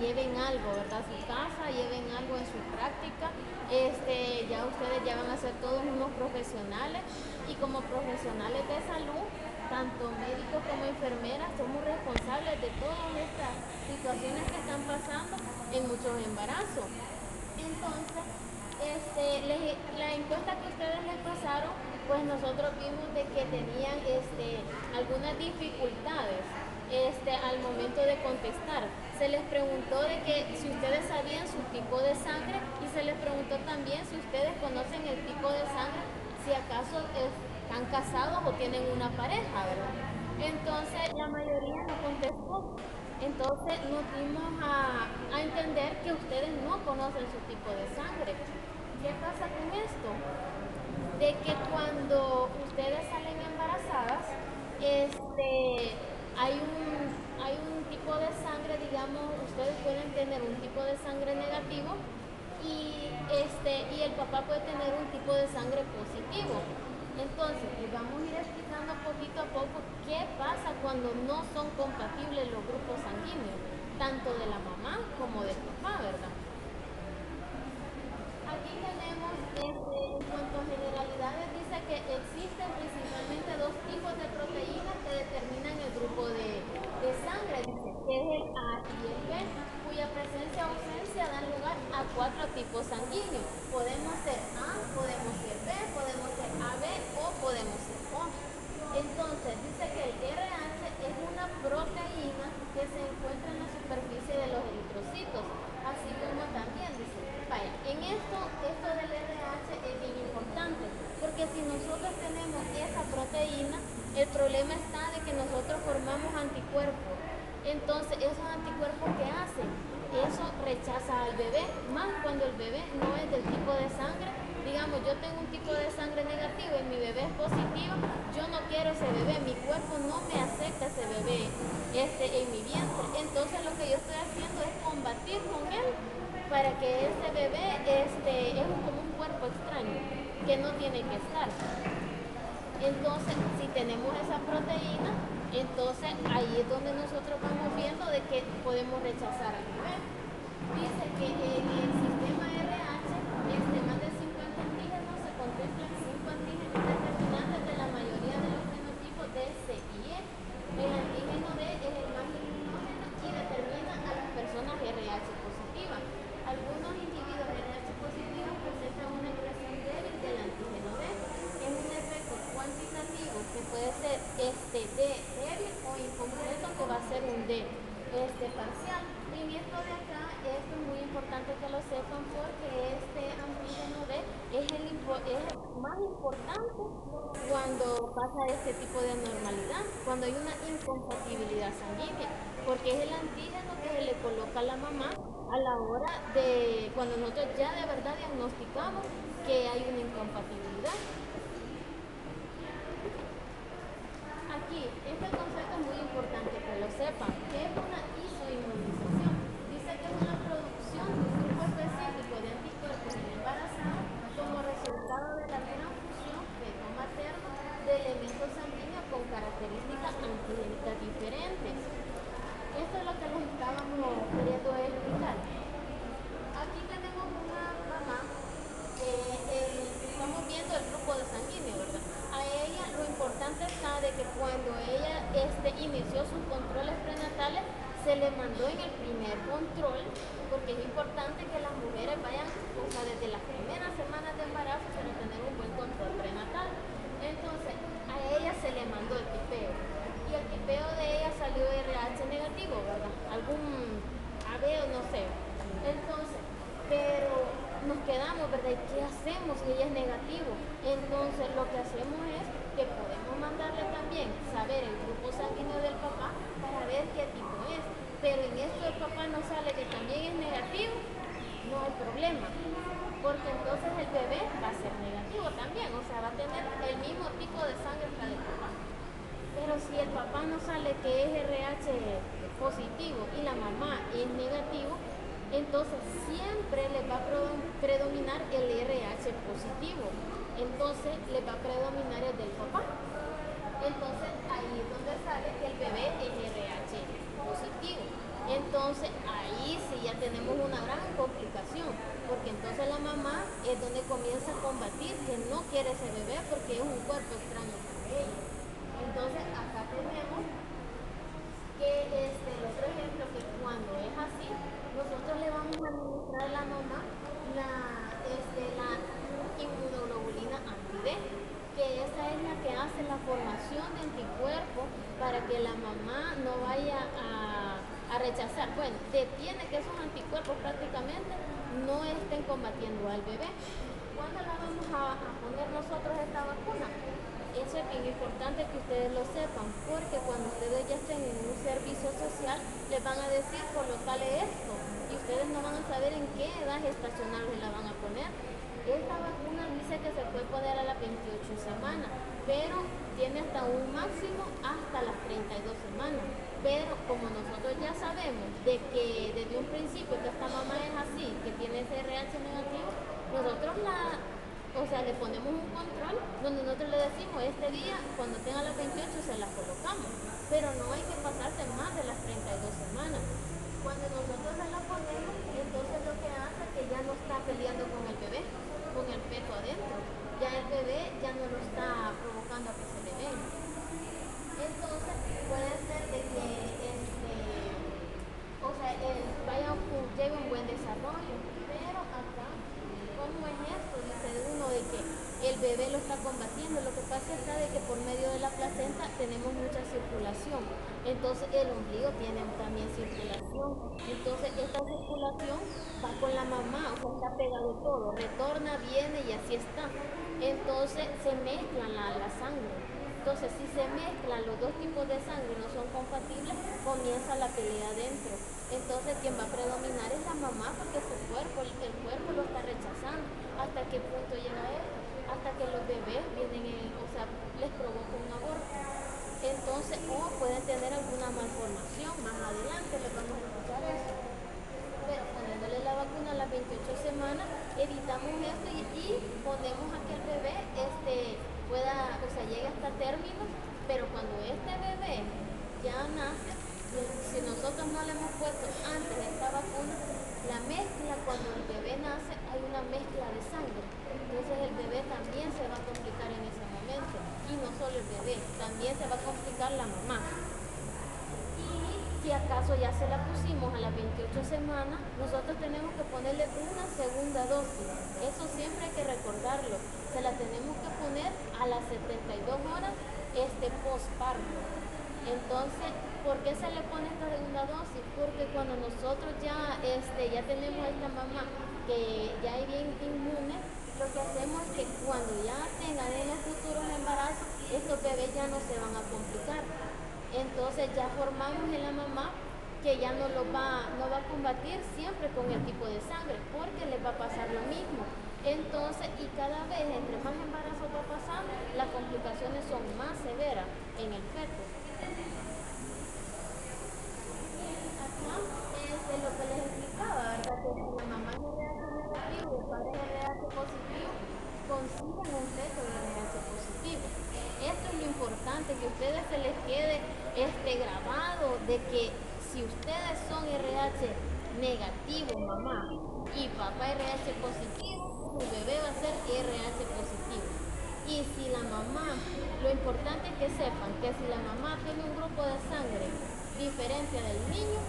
lleven algo, ¿verdad? A su casa, lleven algo en su práctica. Ya ustedes ya van a ser todos unos profesionales y como profesionales de salud, tanto médicos como enfermeras, somos responsables de todas estas situaciones que están pasando en muchos embarazos. Entonces, la encuesta que ustedes les pasaron, pues nosotros vimos de que tenían algunas dificultades al momento de contestar. Se les preguntó de que si ustedes sabían su tipo de sangre y se les preguntó también si ustedes conocen el tipo de sangre, si acaso están casados o tienen una pareja, ¿verdad? Entonces la mayoría no contestó. Entonces nos dimos a entender que ustedes no conocen su tipo de sangre. ¿Qué pasa con esto? De que cuando ustedes salen embarazadas, hay un tipo de sangre, digamos, ustedes pueden tener un tipo de sangre negativo y el papá puede tener un tipo de sangre positivo. Entonces, les vamos a ir explicando poquito a poco qué pasa cuando no son compatibles los grupos sanguíneos, tanto de la mamá como del papá, ¿verdad? Aquí tenemos, en cuanto a generalidades, dice que existen principalmente dos tipos de proteínas que determinan el grupo de sangre, dice, que es el A y el B, cuya presencia o ausencia dan lugar a cuatro tipos sanguíneos. Podemos ser A, podemos ser B, podemos ser AB o podemos ser O. Entonces, dice que el RH es una proteína que se encuentra en la superficie de los eritrocitos, así como también dice, vaya, esto del RH es bien importante, porque si nosotros tenemos esa proteína, el problema está de que nosotros formamos anticuerpos. Entonces, esos anticuerpos, ¿qué hacen? Eso rechaza al bebé, más cuando el bebé no es del tipo de sangre. Digamos, yo tengo un tipo de sangre negativo y mi bebé es positivo, yo no quiero ese bebé, mi cuerpo no me acepta ese bebé en mi vientre. Entonces lo que yo estoy haciendo es combatir con él para que ese bebé es como un cuerpo extraño que no tiene que estar. Entonces, si tenemos esa proteína, entonces ahí es donde nosotros vamos viendo de que podemos rechazar al bebé. Dice que en el sistema RH, más de 50 antígenos se contemplan 5 antígenos determinantes de la mayoría de los fenotipos de C y E. El antígeno D es el más luminógeno y determina a las personas RH positivas. Algunos individuos RH positivos presentan una expresión débil del antígeno D. Es un efecto cuantitativo que puede ser D débil o incompleto, que va a ser un D parcial. En esto de acá, esto es muy importante que lo sepan porque este antígeno D es el más importante cuando pasa este tipo de anormalidad, cuando hay una incompatibilidad sanguínea, porque es el antígeno que se le coloca a la mamá a la hora de cuando nosotros ya de verdad diagnosticamos que hay una incompatibilidad. Aquí, este concepto es muy importante que lo sepan, que es una isoinmunización. Dice que es una producción de un grupo específico de anticuerpos en embarazada como resultado de la transfusión feto-materno de elementos sanguíneos con características antigénicas diferentes. Esto es lo que les estábamos queriendo explicar. Aquí tenemos una mamá, estamos viendo el grupo de sanguíneo, ¿verdad? A ella lo importante está de que cuando ella inició sus controles prenatales, se le mandó en el primer control, porque es importante que las mujeres vayan, o sea, desde las primeras semanas de embarazo, para tener un buen control prenatal. Entonces, a ella se le mandó el tipeo, y el tipeo de ella salió RH negativo, ¿verdad? Algún AB o no sé. Entonces, pero nos quedamos, ¿verdad? ¿Y qué hacemos si ella es negativo? Entonces lo que hacemos es que podemos mandarle también saber el grupo sanguíneo del papá para ver qué tipo es. Pero en esto el papá nos sale que también es negativo, no hay problema, porque entonces el bebé va a ser negativo también, o sea, va a tener el mismo tipo de sangre que el papá. Pero si el papá nos sale que es RH positivo y la mamá es negativo, entonces siempre les va a predominar el RH positivo. Entonces les va a predominar el del papá. Entonces ahí es donde sale que el bebé es RH positivo. Entonces ahí sí ya tenemos una gran complicación, porque entonces la mamá es donde comienza a combatir que no quiere ese bebé porque es un cuerpo extraño para ella. Entonces acá tenemos que el otro ejemplo que cuando es así, nosotros le vamos a administrar a la mamá la inmunoglobulina anti-D, que esa es la que hace la formación de anticuerpos para que la mamá no vaya a rechazar. Bueno, detiene que esos anticuerpos prácticamente no estén combatiendo al bebé. ¿Cuándo la vamos a poner nosotros esta vacuna? Eso es bien importante que ustedes lo sepan, porque cuando ustedes ya estén en un servicio social, les van a decir colócale esto, y ustedes no van a saber en qué edad gestacional se la van a poner. Esta vacuna dice que se puede poner a las 28 semanas, pero tiene hasta un máximo hasta las 32 semanas. Pero como nosotros ya sabemos de que desde un principio que esta mamá es así, que tiene ese RH negativo, nosotros le ponemos un control donde nosotros le decimos este día, cuando tenga las 28 se las colocamos, pero no hay que pasarse más de las 32 semanas. Cuando nosotros se la ponemos, entonces lo que hace es que ya no está peleando con el bebé, con el feto adentro. Ya el bebé ya no lo está provocando a que se le venga. Entonces puede ser de que lleve un buen desarrollo, pero acá, ¿cómo es esto? Dice uno de que el bebé lo está combatiendo. Lo que pasa está de que por medio de la placenta tenemos mucha circulación. Entonces el ombligo tiene también circulación. Entonces esta circulación va con la mamá, o sea, está pegado todo. Retorna, viene y así está. Entonces se mezclan la sangre. Entonces, si se mezclan los dos tipos de sangre y no son compatibles, comienza la pelea adentro. Entonces, quien va a predominar es la mamá porque el cuerpo lo está rechazando. ¿Hasta qué punto llega él? Hasta que los bebés les provoca un aborto. Entonces, o pueden tener alguna malformación. Más adelante les vamos a escuchar eso. Pero poniéndole la vacuna a las 28 semanas, evitamos esto y ponemos a que el bebé llegue hasta término, pero cuando este bebé ya nace, si nosotros no le hemos puesto antes esta vacuna, la mezcla, cuando el bebé nace, hay una mezcla de sangre. Entonces el bebé también se va a complicar en ese momento. Y no solo el bebé, también se va a complicar la mamá. Si acaso ya se la pusimos a las 28 semanas, nosotros tenemos que ponerle una segunda dosis. Eso siempre hay que recordarlo. Se la tenemos que poner a las 72 horas postparto. Entonces, ¿por qué se le pone esta segunda dosis? Porque cuando nosotros ya tenemos a esta mamá que ya es bien inmune, lo que hacemos es que cuando ya tengan en los futuros embarazos, estos bebés ya no se van a complicar. Entonces ya formamos en la mamá que ya no va a combatir siempre con el tipo de sangre, porque les va a pasar lo mismo. Entonces, y cada vez entre más embarazos va pasando, las complicaciones son más severas en el feto. Acá es lo que les explicaba, ¿verdad? Que si la mamá es RH negativo y el padre es RH positivo, consigan un feto de RH positivo. Esto es lo importante, que a ustedes se les quede grabado de que si ustedes son RH negativo, mamá, y papá RH positivo, su bebé va a ser RH positivo. Y si la mamá, lo importante es que sepan que si la mamá tiene un grupo de sangre diferente del niño,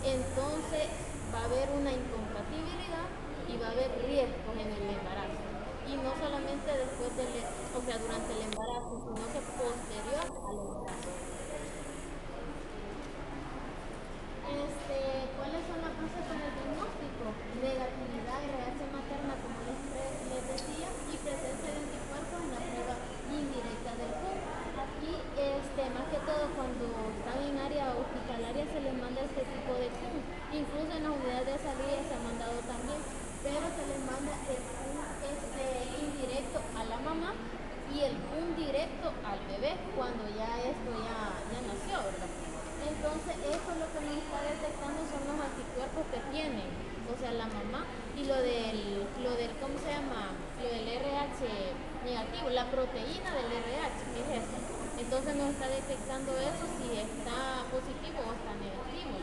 entonces va a haber una incompatibilidad y va a haber riesgos en el embarazo. Y no solamente durante el embarazo, sino que posterior al embarazo. ¿Cuáles son las bases para el diagnóstico? Negatividad RH materna, como les decía, y presencia de anticuerpos en la prueba indirecta del PUM. Aquí, más que todo, cuando están en área hospitalaria se les manda este tipo de PUM. Incluso en las unidades de salud se ha mandado también, pero se les manda el PUM indirecto a la mamá y el PUM directo al bebé cuando ya nació, ¿verdad? Entonces, eso es lo que nos está detectando son los anticuerpos que tienen, o sea, la mamá, y lo del ¿cómo se llama? Lo del RH negativo, la proteína del RH, que es eso. Entonces nos está detectando eso si está positivo o está negativo.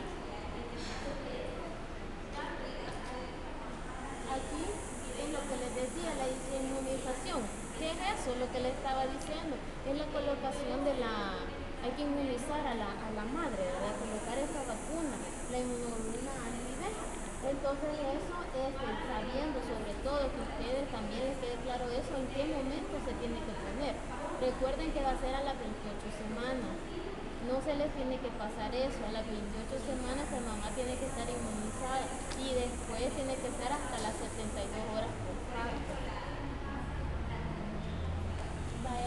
decía, la inmunización. ¿Qué es eso? Lo que le estaba diciendo es la colocación de la... Hay que inmunizar a la madre, ¿verdad? Colocar esa vacuna, la inmunoglobulina A y B. Entonces eso es sabiendo sobre todo que ustedes también les quede claro eso, en qué momento se tiene que poner. Recuerden que va a ser a las 28 semanas. No se les tiene que pasar eso. A las 28 semanas la mamá tiene que estar inmunizada y después tiene que estar hasta las 72 horas por parto.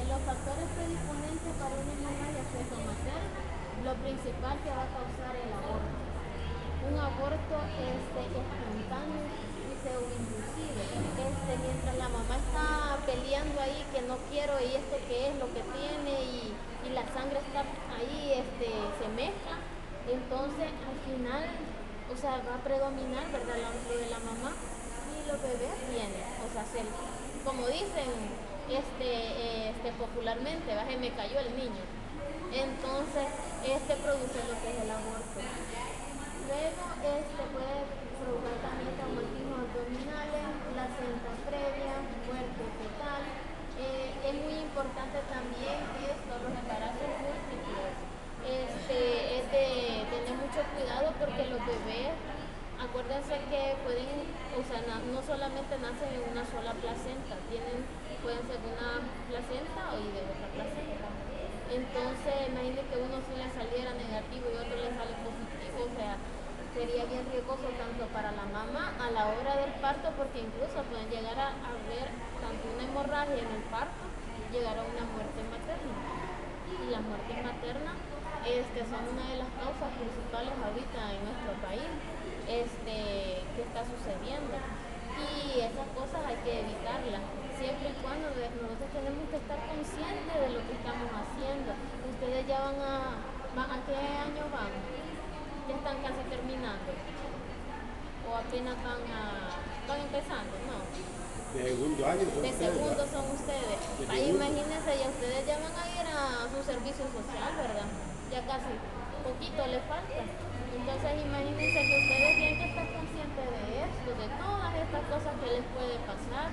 Los factores predisponentes para una hemorragia feto-materna, lo principal que va a causar el aborto. Un aborto espontáneo y pseudoinducido. Mientras la mamá está peleando ahí que no quiero y esto que es lo que tiene y la sangre está ahí, se mezcla, entonces al final, o sea, va a predominar, ¿verdad? Lo de la mamá y los bebés vienen, o sea, como dicen popularmente, se me cayó el niño. Entonces, produce lo que es el aborto. Luego, puede provocar también traumatismos abdominales, placenta previa, muerte fetal. Es muy importante también los embarazos múltiples. Es de tener mucho cuidado porque los bebés, acuérdense que pueden, o sea, no solamente nacen en una sola placenta, pueden ser de una placenta o de otra placenta. Entonces, imagínense que uno sí le saliera negativo y otro le sale positivo, o sea, sería bien riesgoso tanto para la mamá a la hora del parto, porque incluso pueden llegar a haber tanto una hemorragia en el parto, llegar a una muerte materna. Y las muertes maternas son una de las causas principales ahorita en nuestro país que está sucediendo. Y esas cosas hay que evitarlas, siempre y cuando nosotros tenemos que estar conscientes de lo que estamos haciendo. Ustedes ya ¿a qué año van? Ya están casi terminando. O apenas van empezando, ¿no? De segundo año son de ustedes. segundo son ustedes. Ahí imagínense, ya ustedes ya van a ir a su servicio social, ¿verdad? Ya casi poquito les falta. Entonces imagínense que ustedes tienen que estar conscientes de esto, de todas estas cosas que les puede pasar,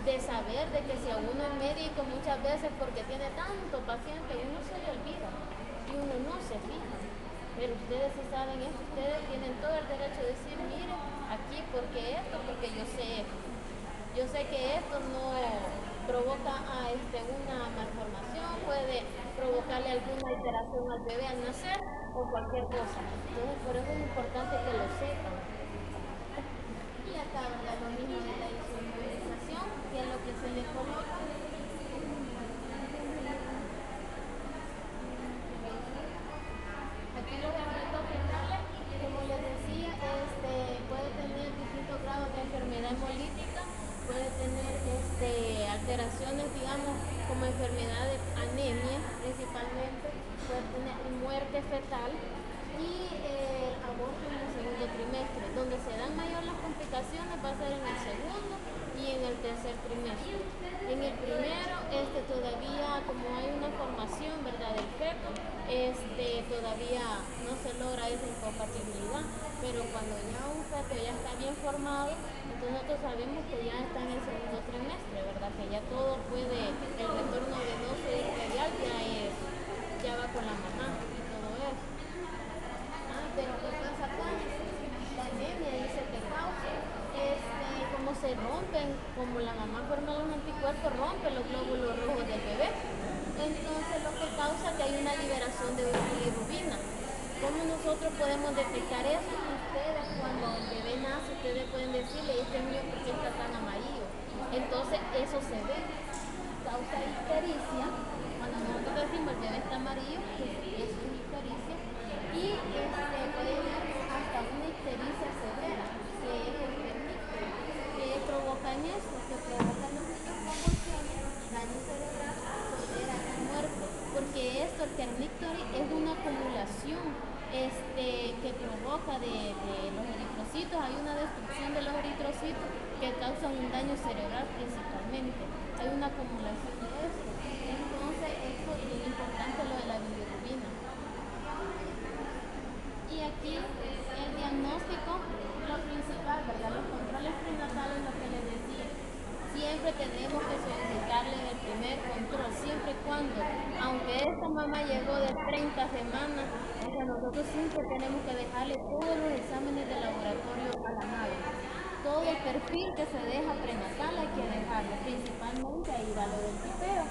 de saber de que si a uno es médico muchas veces porque tiene tanto paciente, uno se le olvida y uno no se fija. Pero ustedes sí saben esto, ustedes tienen todo el derecho de decir, mire, aquí porque esto, porque yo sé esto. Yo sé que esto no provoca una malformación, puede provocarle alguna alteración al bebé al nacer o cualquier cosa. Entonces, por eso es importante que lo sepan. Y acá lo mismo de la inmunización, que es lo que se le coloca. Aquí los efectos fetales, como les decía, puede tener distintos grados de enfermedad hemolítica, puede tener alteraciones, digamos, como enfermedad de anemia principalmente, puede tener muerte fetal y aborto en el segundo trimestre. Donde se dan mayor las complicaciones va a ser en el segundo y en el tercer trimestre. En el primero, todavía como hay una formación, ¿verdad?, del feto, todavía no se logra esa incompatibilidad, pero cuando ya un feto ya está bien formado, entonces nosotros sabemos que ya está en el segundo trimestre, ¿verdad?, que ya todo puede, el retorno venoso y arterial ya va con la mamá y todo eso. Pero ¿qué pasa acá? La anemia dice que causa, como se rompen, como la mamá forma los anticuerpos, rompe los glóbulos rojos del bebé. Entonces lo que causa que hay una liberación de bilirrubina. ¿Cómo nosotros podemos detectar eso? Ustedes cuando el bebé nace, ustedes pueden decirle, este niño ¿por qué está tan amarillo? Entonces eso se ve. Causa ictericia. Cuando nosotros decimos el bebé está amarillo, es una ictericia. Y puede haber hasta una ictericia severa, que es el terníctero, que provoca en esto, que provoca en las convulsiones, daño cerebral, sordera y muerte. Porque esto, el terníctero, es una acumulación que provoca de los eritrocitos. Hay una destrucción de los eritrocitos que causan un daño cerebral principalmente. Hay una acumulación de esto. Entonces, esto es bien importante, lo de la bilirrubina. Y aquí el diagnóstico, lo principal, ¿verdad? Los controles prenatales, lo que les decía. siempre tenemos que solicitarle en el primer control, siempre y cuando, aunque esta mamá llegó de 30 semanas, o sea, nosotros siempre tenemos que dejarle todos los exámenes de laboratorio a la madre. Todo el perfil que se deja prenatal hay que dejarlo, principalmente a ir a lo del tipeo.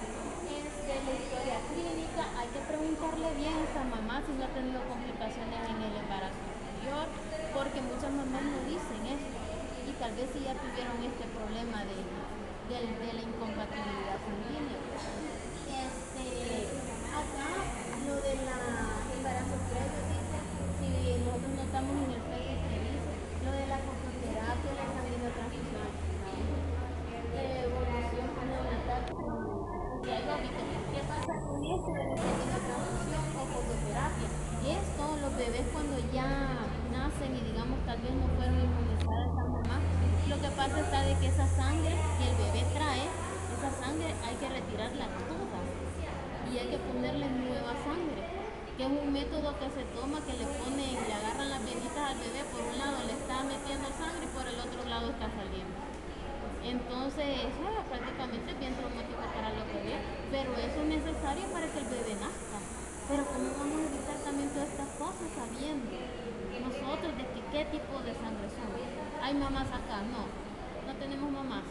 La historia clínica, hay que preguntarle bien a esta mamá si no ha tenido complicaciones en el embarazo anterior, porque muchas mamás no dicen esto y tal vez si ya tuvieron este problema de la incompatibilidad sanguínea. Acá lo del embarazo previo dice, si nosotros notamos en el Facebook que dice lo de la fototerapia, la sanguinotransfusión, evolución neonatal, si hay óbito. ¿Qué pasa con esto de la sanguinotransfusión o fototerapia? Esto, los bebés cuando ya nacen y digamos tal vez no fueron inmunizadas a mamá, lo que pasa está de que esa sangre que el bebé trae, esa sangre hay que retirarla toda y hay que ponerle nueva sangre, que es un método que se toma, que le agarran las venitas al bebé, por un lado le está metiendo sangre y por el otro lado está saliendo. Entonces eso prácticamente es bien traumático para los bebés, pero eso es necesario para que el bebé nazca. Pero ¿cómo vamos a evitar también todas estas cosas sabiendo nosotros de qué tipo de sangre somos? ¿Hay mamás acá? No, no tenemos mamás.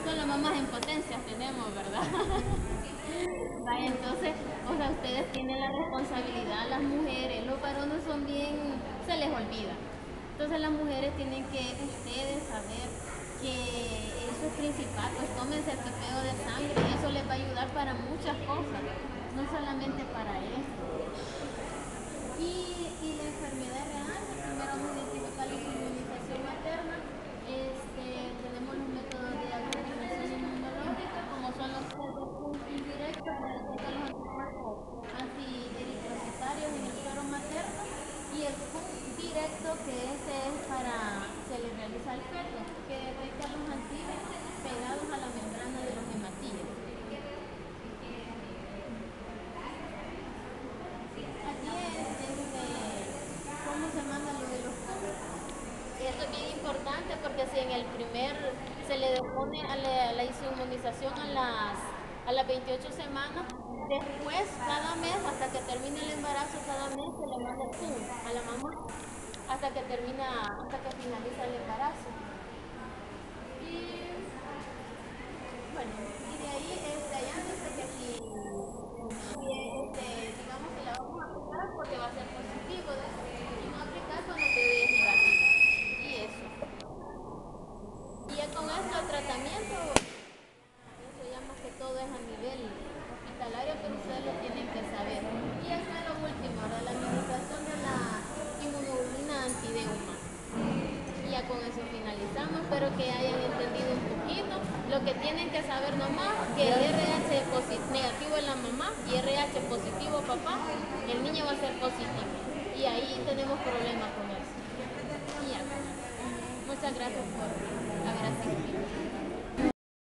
Solo mamás en potencia tenemos, ¿verdad? Vaya, entonces, o sea, ustedes tienen la responsabilidad, las mujeres, los varones son bien, se les olvida. Entonces las mujeres tienen que ustedes saber que eso es principal, pues tómense el tipeo de sangre y eso les va a ayudar para muchas cosas, no solamente para esto. Y la enfermedad real, primero vamos a identificar la inmunización materna, tenemos los métodos de autorización inmunológica, como son los test de punto indirecto para detectar los anticuerpos antieritrocitarios en el suero materno, y el punto directo, que ese es para, se le realiza al feto, que detecta los antígenos pegados a la membrana de los hematíes. Aquí cómo se manda lo de los puntos. Esto es bien importante porque si en el primer se le pone a la inmunización a las 28 semanas, después cada mes hasta que termine el embarazo, cada mes se le manda el PUM a la mamá hasta que finaliza el embarazo. Y bueno, y de ahí allá dice que si digamos que la vamos a aplicar porque va a ser positivo, y no aplicar cuando te es negativo. Y eso. Y ya con esto el tratamiento, eso ya más que todo es a nivel hospitalario, pero ustedes lo tienen que saber. Y eso es lo último, ¿verdad? La administración de la inmunoglobulina antideuma. Y ya con eso finalizamos. Espero que hayan entendido un poquito. Lo que tienen que saber nomás, que el RH negativo es la mamá y RH positivo papá, el niño va a ser positivo. Y ahí tenemos problemas con eso. Y ya. Muchas gracias por haber asistido.